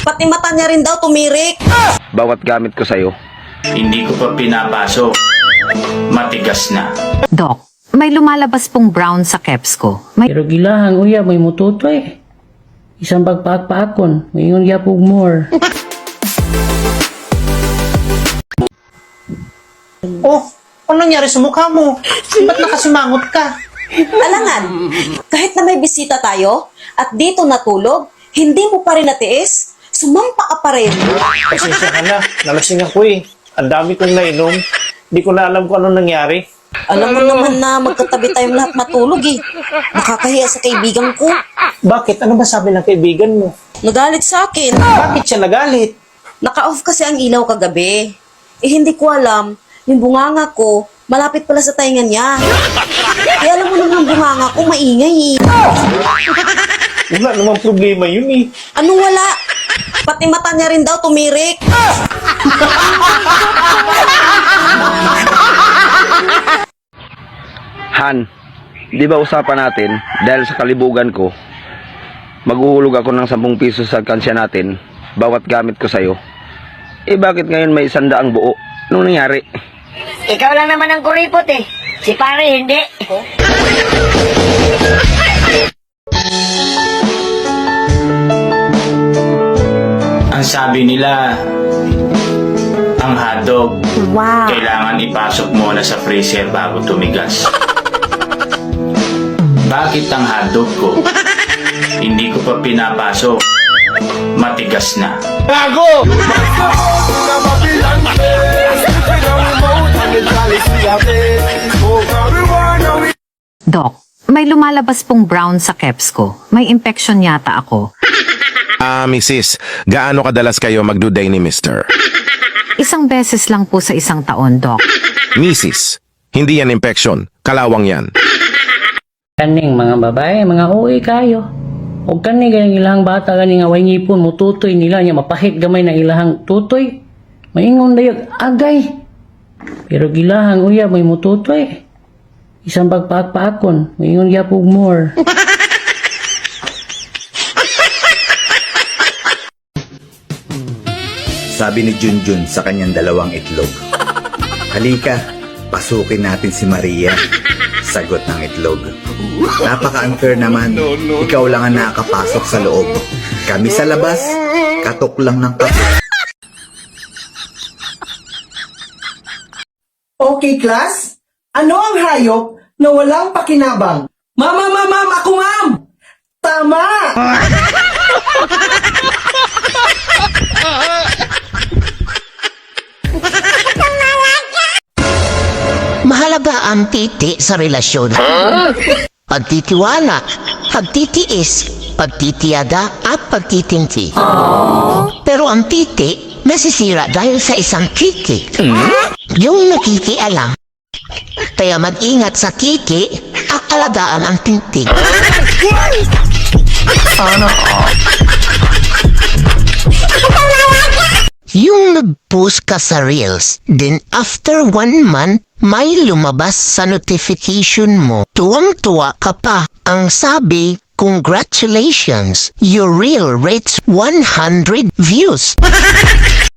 Pati mata niya rin daw tumirik. Bawat gamit ko sa'yo. Hindi ko pa pinapasok. Matigas na. Doc, may lumalabas pong brown sa caps ko. Pero gilahang uya, may mututoy. Isang pagpaak-paakon, mayingon yapog more. Oh, ano nangyari sa mukha mo? Ba't nakasimangot ka? Alangan, kahit na may bisita tayo at dito natulog, hindi mo pa rin natiis, sumampa ka pa rin. Pasensya ka na, nalasing ako eh. Ang dami kong nainom. Hindi ko na alam kung ano nangyari. Alam mo naman na magkatabi tayong lahat matulog eh. Nakakahiya sa kaibigan ko. Bakit? Ano ba sabi ng kaibigan mo? Nagalit sa akin. Bakit siya nagalit? Naka-off kasi ang ilaw kagabi. Eh hindi ko alam, yung bunganga ko, malapit pala sa tainga niya. Eh alam mo naman yung bunganga ko, maingay eh. Wala namang problema yun eh. Anong wala? Pati mata niya rin daw tumirik. Han, di ba usapan natin, dahil sa kalibugan ko, maghuhulog ako ng 10 piso sa kansya natin, bawat gamit ko sa'yo. Eh bakit ngayon may 100 buo? Anong nangyari? Ikaw lang naman ang kuripot eh. Si pare hindi. Ang sabi nila, ang hotdog, kailangan ipasok muna sa freezer bago tumigas. Bakit ang hotdog ko? Hindi ko pa pinapasok. Matigas na. Doc, may lumalabas pong brown sa caps ko. May infection yata ako. Mrs., gaano kadalas kayo magduday ni Mr.? Isang beses lang po sa isang taon, Doc. Mrs., hindi yan infection, kalawang yan. Kaning mga babae, mga uwi kayo. O kani ganing ilahang bata ganing away ngipon, mututoy nila niya, mapahit gamay na ilahang tutoy. Maingon dayog, agay. Pero gilahang uya, may mututoy. Isang pagpaak-paakon, maingon yapog more. Sabi ni Junjun sa kanyang 2 itlog, halika, pasukin natin si Maria. Sagot ng itlog, napaka-unfair naman. Ikaw lang ang nakakapasok sa loob. Kami sa labas, katok lang ng katok. Okay, class? Ano ang hayop na walang pakinabang? Mama, ako ma'am! Tama! Mahalaga ang titi sa relasyon. Pagtitiwala, pagtitiis, pagtitiyaga at pagtitinti. Pero ang titi nasisira dahil sa isang kiki. Yung nakikialam. Kaya mag-ingat sa kiki at alagaan ang tinti. Yung nag-post ka sa Reels, then after 1 month, may lumabas sa notification mo. Tuwang-tuwa ka pa. Ang sabi, congratulations, your reel reached 100 views.